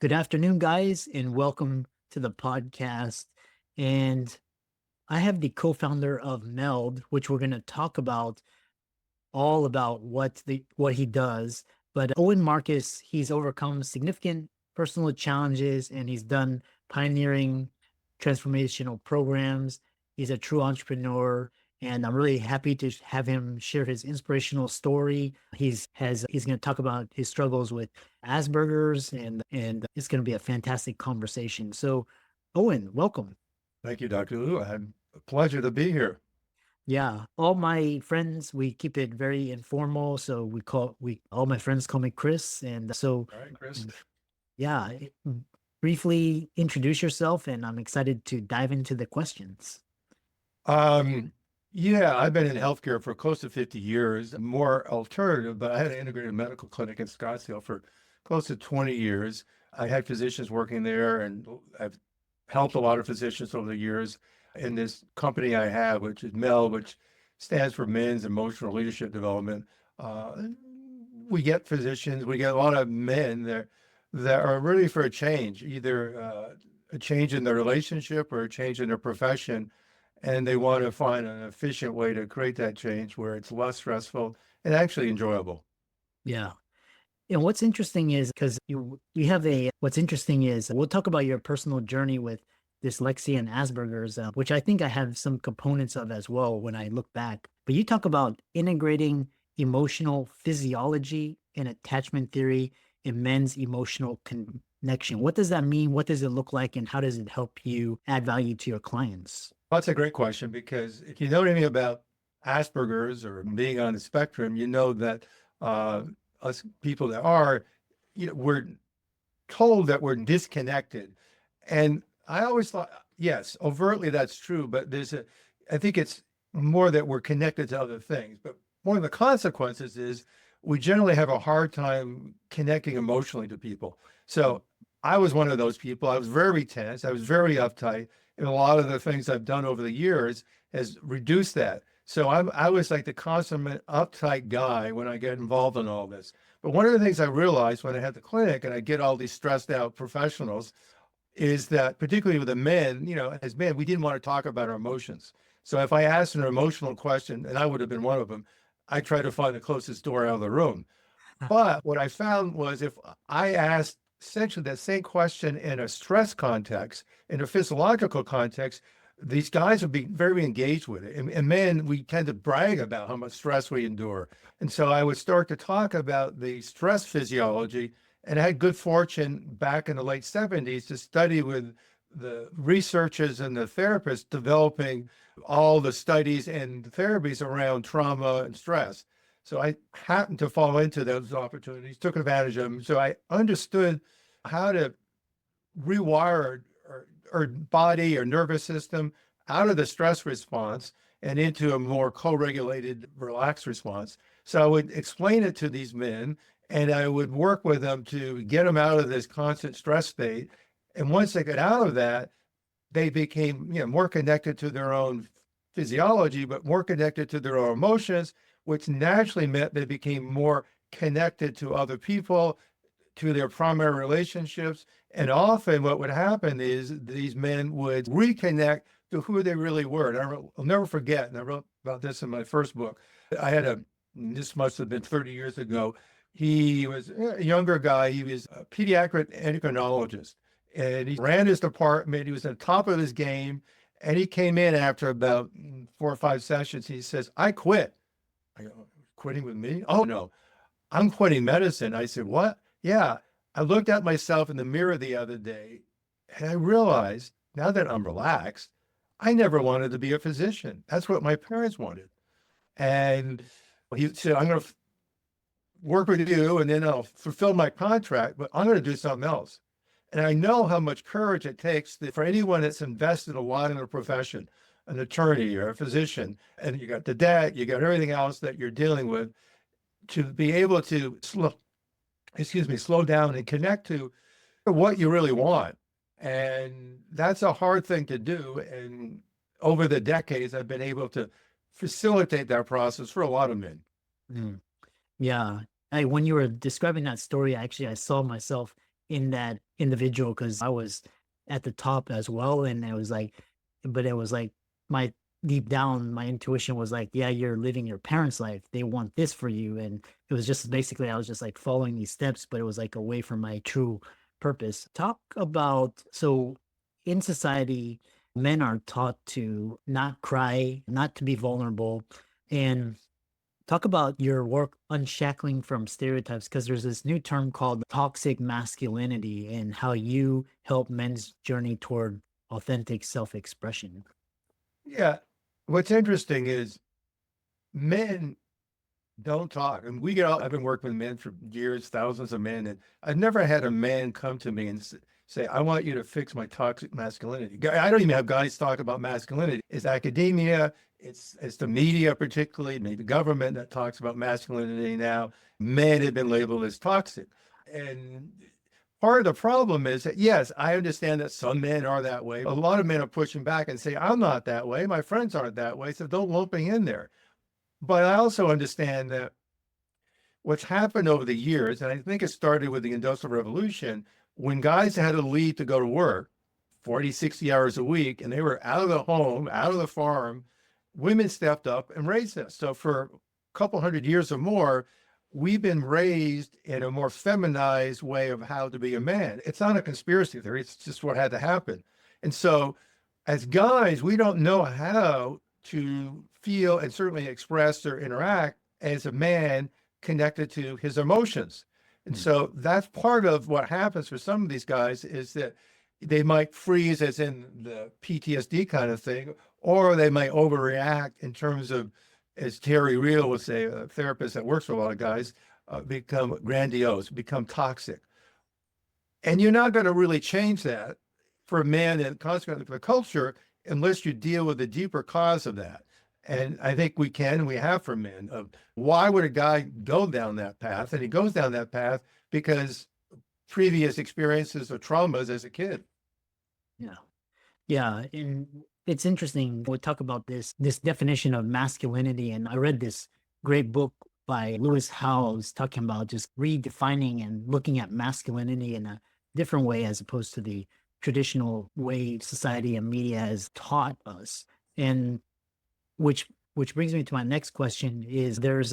Good afternoon, guys, and welcome to the podcast. And I have the co-founder of MELD, which we're going to talk about all about what he does. But Owen Marcus, he's overcome significant personal challenges and he's done pioneering transformational programs. He's a true entrepreneur, and I'm really happy to have him share his inspirational story. He's going to talk about his struggles with Asperger's, and it's going to be a fantastic conversation. So, Owen, welcome. Thank you, Dr. Lou. I'm a pleasure to be here. Yeah, all my friends, we keep it very informal. So we all my friends call me Chris. And so, All right, Chris. yeah, briefly introduce yourself, and I'm excited to dive into the questions. Um, yeah, I've been in healthcare for close to 50 years, more alternative, but I had an integrated medical clinic in Scottsdale for close to 20 years. I had physicians working there, and I've helped a lot of physicians over the years in this company I have, which is MELD, which stands for Men's Emotional Leadership Development. Uh, we get physicians, we get a lot of men there that are ready for a change, either a change in their relationship or a change in their profession, and they want to find an efficient way to create that change where it's less stressful and actually enjoyable. Yeah. And what's interesting is because you have what's interesting is we'll talk about your personal journey with dyslexia and Asperger's, which I think I have some components of as well when I look back. But you talk about integrating emotional physiology and attachment theory in men's emotional connection. What does that mean? What does it look like? And how does it help you add value to your clients? That's a great question because if you know anything about Asperger's or being on the spectrum, you know that uh, us people that are, we're told that we're disconnected. And I always thought, yes, overtly that's true, but I think it's more that we're connected to other things. But one of the consequences is we generally have a hard time connecting emotionally to people. So I was one of those people. I was very tense. I was very uptight. And a lot of the things I've done over the years has reduced that. So I was like the consummate uptight guy when I get involved in all this. But one of the things I realized when I had the clinic and I get all these stressed out professionals is that particularly with the men, as men, we didn't want to talk about our emotions. So if I asked an emotional question, and I would have been one of them, I try to find the closest door out of the room. But what I found was if I asked essentially that same question in a stress context, in a physiological context, these guys would be very engaged with it. And men, we tend to brag about how much stress we endure. And so I would start to talk about the stress physiology. And I had good fortune back in the late 70s to study with the researchers and the therapists developing all the studies and therapies around trauma and stress. So I happened to fall into those opportunities, took advantage of them. So I understood how to rewire or body or nervous system out of the stress response and into a more co-regulated, relaxed response. So I would explain it to these men and I would work with them to get them out of this constant stress state. And once they got out of that, they became, more connected to their own physiology, but more connected to their own emotions, which naturally meant they became more connected to other people, to their primary relationships. And often what would happen is these men would reconnect to who they really were. And I'll never forget, and I wrote about this in my first book. This must have been 30 years ago. He was a younger guy. He was a pediatric endocrinologist and he ran his department. He was at the top of his game. And he came in after about 4 or 5 sessions. He says, I quit. I go, quitting with me? Oh, no, I'm quitting medicine. I said, what? Yeah. I looked at myself in the mirror the other day and I realized now that I'm relaxed, I never wanted to be a physician. That's what my parents wanted. And he said, I'm going to work with you and then I'll fulfill my contract, but I'm going to do something else. And I know how much courage it takes for anyone that's invested a lot in a profession, an attorney or a physician, and you got the debt, you got everything else that you're dealing with, to be able to slow down and connect to what you really want. And that's a hard thing to do. And over the decades, I've been able to facilitate that process for a lot of men. Yeah. When you were describing that story, actually, I saw myself in individual because I was at the top as well. And it was like, but it was like my deep down, my intuition was like, yeah, you're living your parents' life. They want this for you. And it was just basically, I was just like following these steps, but it was like away from my true purpose. Talk about, so in society, men are taught to not cry, not to be vulnerable. And talk about your work unshackling from stereotypes, because there's this new term called toxic masculinity and how you help men's journey toward authentic self-expression. Yeah. What's interesting is men don't talk. And I've been working with men for years, thousands of men, and I've never had a man come to me and say, I want you to fix my toxic masculinity. I don't even have guys talk about masculinity. It's academia, it's the media, particularly, maybe government that talks about masculinity now. Men have been labeled as toxic. And part of the problem is that, yes, I understand that some men are that way. A lot of men are pushing back and say, I'm not that way. My friends aren't that way. So don't lump me in there. But I also understand that what's happened over the years, and I think it started with the Industrial Revolution, when guys had to leave to go to work 40, 60 hours a week, and they were out of the home, out of the farm, women stepped up and raised us. So for a couple hundred years or more, we've been raised in a more feminized way of how to be a man. It's not a conspiracy theory, it's just what had to happen. And so as guys, we don't know how to feel and certainly express or interact as a man connected to his emotions. And Mm. so that's part of what happens for some of these guys is that they might freeze as in the PTSD kind of thing, or they might overreact in terms of, as Terry Real would say, a therapist that works for a lot of guys, become grandiose, become toxic. And you're not going to really change that for men and consequently for the culture unless you deal with the deeper cause of that. And I think we can, and we have for men, of why would a guy go down that path? And he goes down that path because previous experiences or traumas as a kid. Yeah. Yeah. And it's interesting. We talk about this definition of masculinity. And I read this great book by Lewis Howes talking about just redefining and looking at masculinity in a different way as opposed to the traditional way society and media has taught us. And which brings me to my next question is there's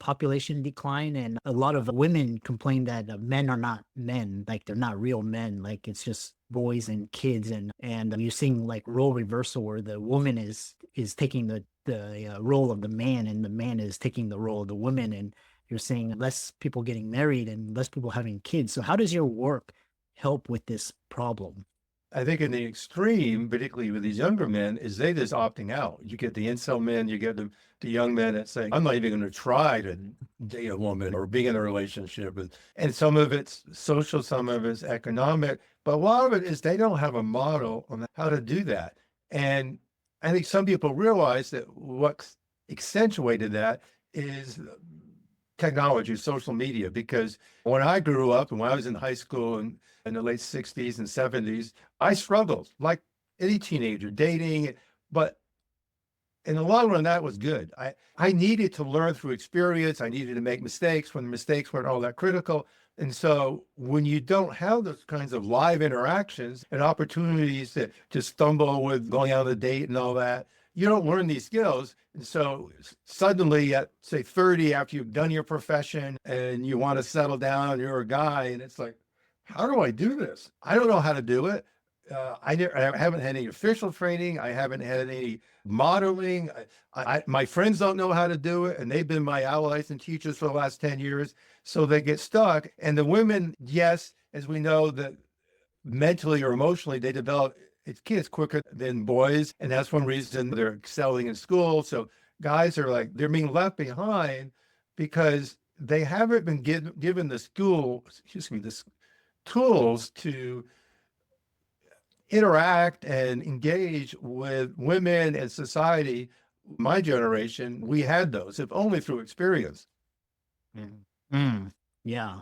population decline and a lot of women complain that men are not men, like they're not real men, like it's just boys and kids, and you're seeing like role reversal where the woman is taking the role of the man and the man is taking the role of the woman, and you're seeing less people getting married and less people having kids. So how does your work help with this problem? I think in the extreme, particularly with these younger men, is they just opting out. You get the incel men, you get the young men that say, I'm not even going to try to date a woman or be in a relationship. And some of it's social, some of it's economic, but a lot of it is they don't have a model on how to do that. And I think some people realize that what's accentuated that is technology, social media, because when I grew up and when I was in high school and in the late 60s and 70s, I struggled like any teenager dating, but in the long run, that was good. I needed to learn through experience. I needed to make mistakes when the mistakes weren't all that critical. And so when you don't have those kinds of live interactions and opportunities to stumble with going out on a date and all that, you don't learn these skills. And so suddenly at say 30, after you've done your profession and you want to settle down, you're a guy, and it's like, how do I do this? I don't know how to do it. I haven't had any official training. I haven't had any modeling. My friends don't know how to do it, and they've been my allies and teachers for the last 10 years. So they get stuck. And the women, yes, as we know, that mentally or emotionally, they develop kids quicker than boys. And that's one reason they're excelling in school. So guys are like, they're being left behind because they haven't been given the tools to interact and engage with women and society. My generation, we had those, if only through experience. Mm. Mm. Yeah.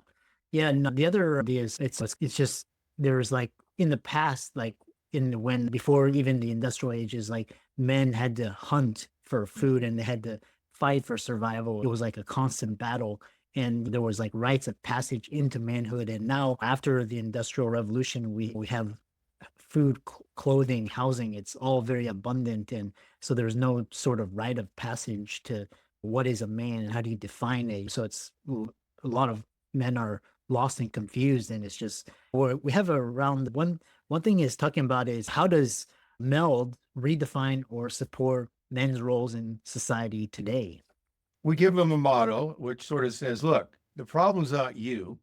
Yeah. No, the other idea is it's just there's like in the past, like in when before even the industrial ages, like men had to hunt for food and they had to fight for survival. It was like a constant battle. and there was like rites of passage into manhood. And now after the Industrial Revolution, we have food, clothing, housing. It's all very abundant. And so there's no sort of rite of passage to what is a man and how do you define it. So it's a lot of men are lost and confused. And it's just, we have around one thing is talking about is how does MELD redefine or support men's roles in society today? We give them a motto, which sort of says, look, the problem's not you,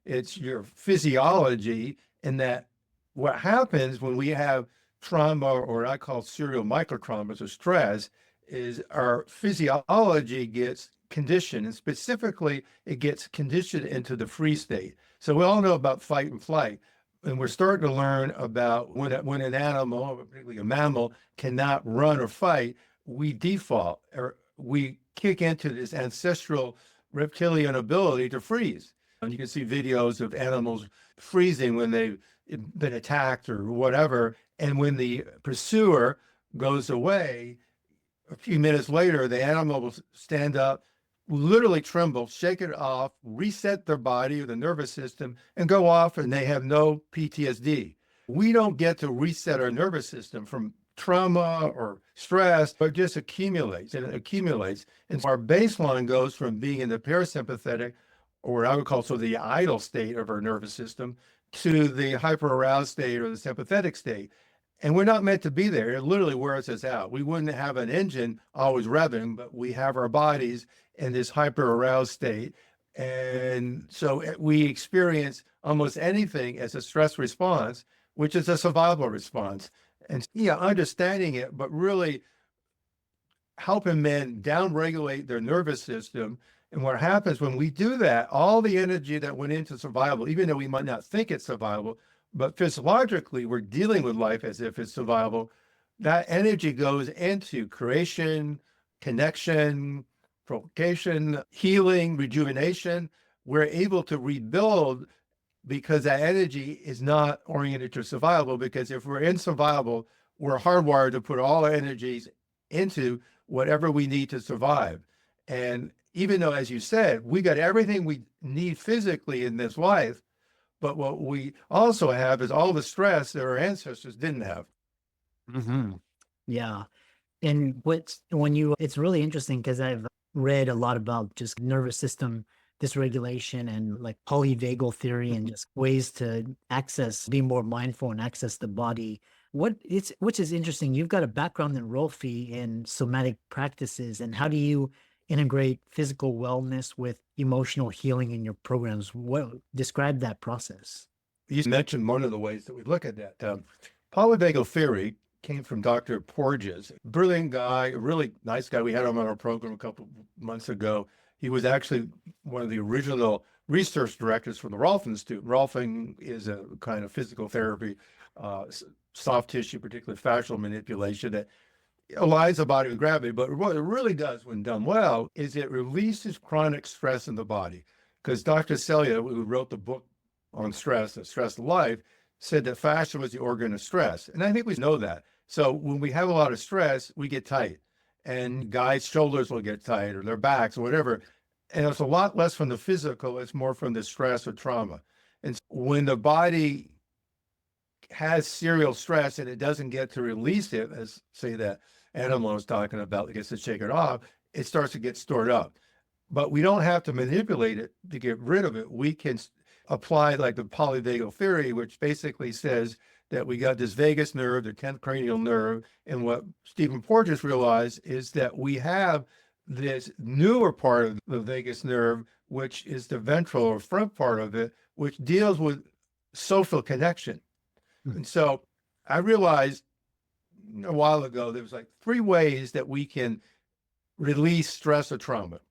it's your physiology. And that what happens when we have trauma, or I call serial microtraumas or stress, is our physiology gets conditioned, and specifically it gets conditioned into the freeze state. So we all know about fight and flight, and we're starting to learn about when an animal, particularly a mammal, cannot run or fight, we default, or we kick into this ancestral reptilian ability to freeze. And you can see videos of animals freezing when they've been attacked or whatever. And when the pursuer goes away, a few minutes later, the animal will stand up, literally tremble, shake it off, reset their body or the nervous system, and go off, and they have no PTSD. We don't get to reset our nervous system from trauma or stress, but just accumulates and it accumulates. And so our baseline goes from being in the parasympathetic, or I would call so the idle state of our nervous system, to the hyperaroused state or the sympathetic state. And we're not meant to be there. It literally wears us out. We wouldn't have an engine always revving, but we have our bodies in this hyperaroused state. And so we experience almost anything as a stress response, which is a survival response. And yeah, understanding it, but really helping men downregulate their nervous system. And what happens when we do that, all the energy that went into survival, even though we might not think it's survival, but physiologically we're dealing with life as if it's survival, that energy goes into creation, connection, provocation, healing, rejuvenation. We're able to rebuild because that energy is not oriented to survival. Because if we're in survival, we're hardwired to put all our energies into whatever we need to survive. And even though, as you said, we got everything we need physically in this life, but what we also have is all the stress that our ancestors didn't have. Mm-hmm. Yeah. And it's really interesting because I've read a lot about just nervous system dysregulation and like polyvagal theory and just ways to be more mindful and access the body. Which is interesting. You've got a background in Rolfi and somatic practices. And how do you integrate physical wellness with emotional healing in your programs? Describe that process. You mentioned one of the ways that we look at that. Polyvagal theory came from Dr. Porges, brilliant guy, a really nice guy. We had him on our program a couple months ago. He was actually one of the original research directors for the Rolf Institute. Rolfing is a kind of physical therapy, soft tissue, particularly fascial manipulation that aligns the body with gravity. But what it really does when done well is it releases chronic stress in the body. Because Dr. Celia, who wrote the book on stress, The Stress of Life, said that fascia was the organ of stress. And I think we know that. So when we have a lot of stress, we get tight. And guys' shoulders will get tight or their backs or whatever. And it's a lot less from the physical, it's more from the stress or trauma. And when the body has serial stress and it doesn't get to release it, as say that animal I was talking about, it gets to shake it off, it starts to get stored up. But we don't have to manipulate it to get rid of it. We can apply like the polyvagal theory, which basically says that we got this vagus nerve, the 10th cranial nerve, and what Stephen Porges realized is that we have this newer part of the vagus nerve, which is the ventral or front part of it, which deals with social connection. And so I realized a while ago, there was like 3 ways that we can release stress or trauma.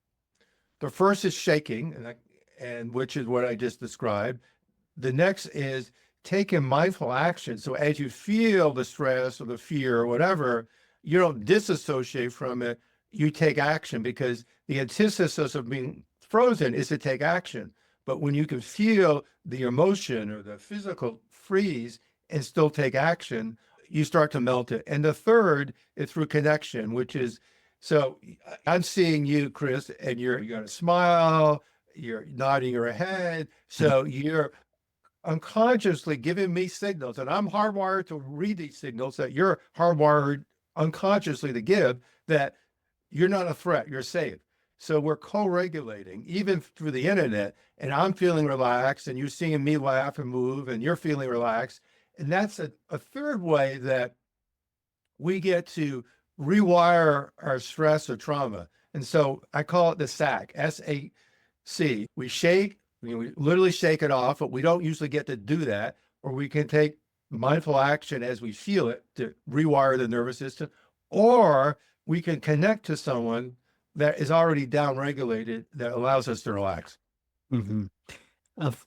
The first is shaking, and which is what I just described. The next is taking mindful action. So as you feel the stress or the fear or whatever, you don't disassociate from it. You take action, because the antithesis of being frozen is to take action. But when you can feel the emotion or the physical freeze and still take action, you start to melt it. And the third is through connection, which is, so I'm seeing you, Chris, and you got a smile, you're nodding your head. So you're unconsciously giving me signals, and I'm hardwired to read these signals that you're hardwired unconsciously to give, that you're not a threat, you're safe. So we're co-regulating even through the internet, and I'm feeling relaxed and you're seeing me laugh and move and you're feeling relaxed. And that's a third way that we get to rewire our stress or trauma. And so I call it the SAC, SAC. We shake, we literally shake it off, but we don't usually get to do that. Or we can take mindful action as we feel it to rewire the nervous system, or we can connect to someone that is already downregulated that allows us to relax. Mm-hmm.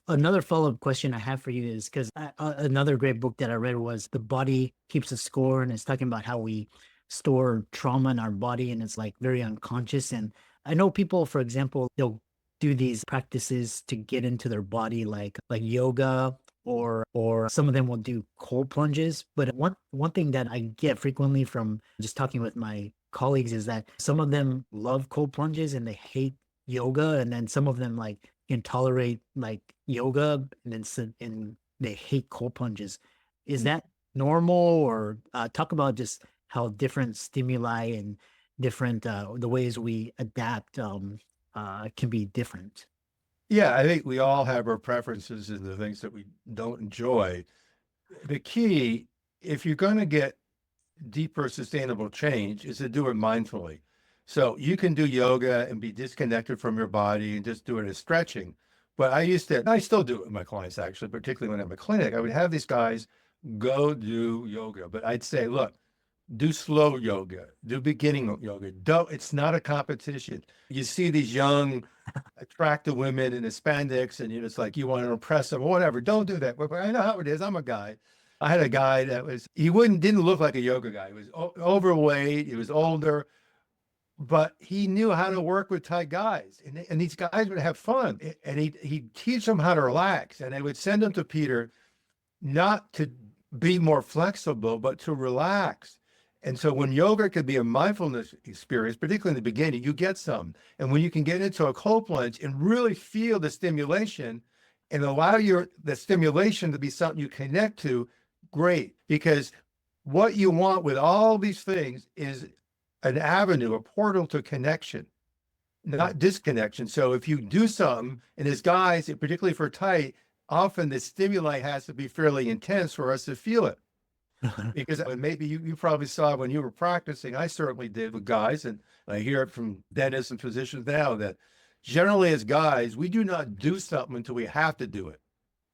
Another follow-up question I have for you is because another great book that I read was The Body Keeps a Score, and it's talking about how we store trauma in our body, and it's like very unconscious. And I know people, for example, they'll do these practices to get into their body, like yoga, or some of them will do cold plunges. But one thing that I get frequently from just talking with my colleagues is that some of them love cold plunges and they hate yoga, and then some of them like can tolerate like yoga and then and they hate cold plunges. Is that normal, or talk about just how different stimuli and different the ways we adapt can be different? Yeah, I think we all have our preferences and the things that we don't enjoy. The key, if you're going to get deeper sustainable change, is to do it mindfully. So you can do yoga and be disconnected from your body and just do it as stretching. But I still do it with my clients, actually, particularly when I'm a clinic. I would have these guys go do yoga, but I'd say, look, do slow yoga, do beginning yoga. It's not a competition. You see these young, attractive women in the spandex, and it's like you want to impress them or whatever. Don't do that. But I know how it is. I'm a guy. I had a guy that didn't look like a yoga guy. He was overweight. He was older, but he knew how to work with tight guys. And these guys would have fun. And he'd teach them how to relax. And they would send them to Peter, not to be more flexible, but to relax. And so when yoga could be a mindfulness experience, particularly in the beginning, you get some. And when you can get into a cold plunge and really feel the stimulation and allow the stimulation to be something you connect to, great. Because what you want with all these things is an avenue, a portal to connection, not disconnection. So if you do something, and as guys, particularly for tight, often the stimuli has to be fairly intense for us to feel it. Because maybe you probably saw when you were practicing, I certainly did with guys, and I hear it from dentists and physicians now that generally as guys, we do not do something until we have to do it.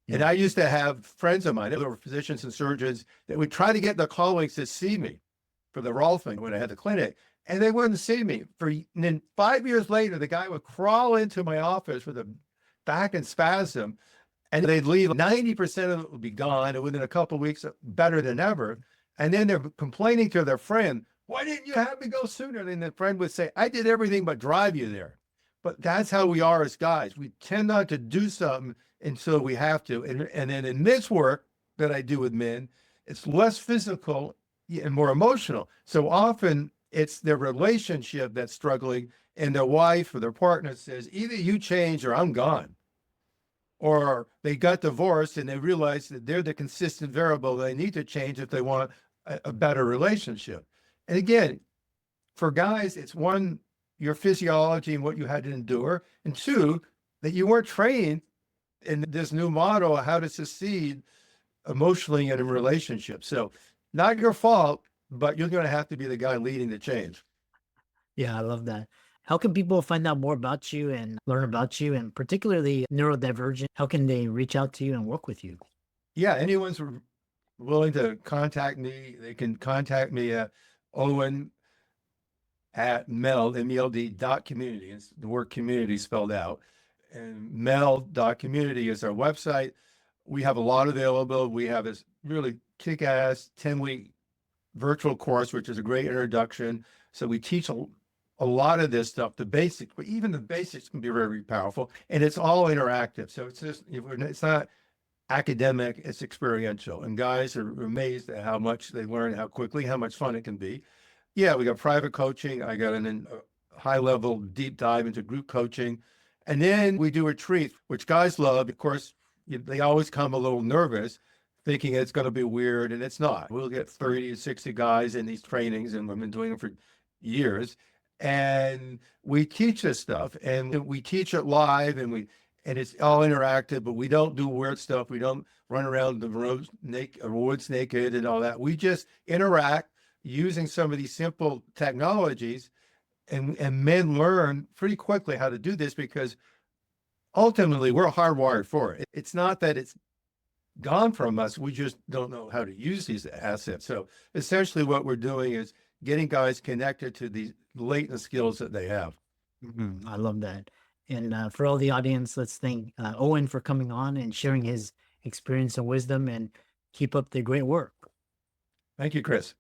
Yeah. And I used to have friends of mine that were physicians and surgeons that would try to get their colleagues to see me for the Rolfing when I had the clinic, and they wouldn't see me. And then 5 years later, the guy would crawl into my office with a back and spasm, and they'd leave. 90% of it would be gone, and within a couple of weeks, better than ever. And then they're complaining to their friend, "Why didn't you have me go sooner?" And the friend would say, "I did everything but drive you there." But that's how we are as guys. We tend not to do something until we have to. And then in this work that I do with men, it's less physical and more emotional. So often it's their relationship that's struggling, and their wife or their partner says, either you change or I'm gone. Or they got divorced and they realize that they're the consistent variable they need to change if they want a better relationship. And again, for guys, it's one, your physiology and what you had to endure, and two, that you weren't trained in this new model of how to succeed emotionally in a relationship. So not your fault, but you're going to have to be the guy leading the change. Yeah, I love that. How can people find out more about you and learn about you, and particularly neurodivergent? How can they reach out to you and work with you? Yeah, anyone's willing to contact me, they can contact me at Owen at MELD, MELD .community. It's the word community spelled out. And MELD.community is our website. We have a lot available. We have this really kick-ass 10-week virtual course, which is a great introduction. So we teach a lot of this stuff, the basics, but even the basics can be very powerful. And it's all interactive. So it's not academic, it's experiential. And guys are amazed at how much they learn, how quickly, how much fun it can be. Yeah, we got private coaching. I got a high level deep dive into group coaching. And then we do retreat, which guys love. Of course, they always come a little nervous, thinking it's going to be weird, and it's not. We'll get 30 to 60 guys in these trainings, and we've been doing them for years. And we teach this stuff, and we teach it live, and it's all interactive, but we don't do weird stuff. We don't run around the woods naked and all that. We just interact using some of these simple technologies, and men learn pretty quickly how to do this because ultimately we're hardwired for it. It's not that it's gone from us. We just don't know how to use these assets. So essentially what we're doing is getting guys connected to these latent skills that they have. I love that. And for all the audience, let's thank Owen for coming on and sharing his experience and wisdom, and keep up the great work. Thank you, Chris.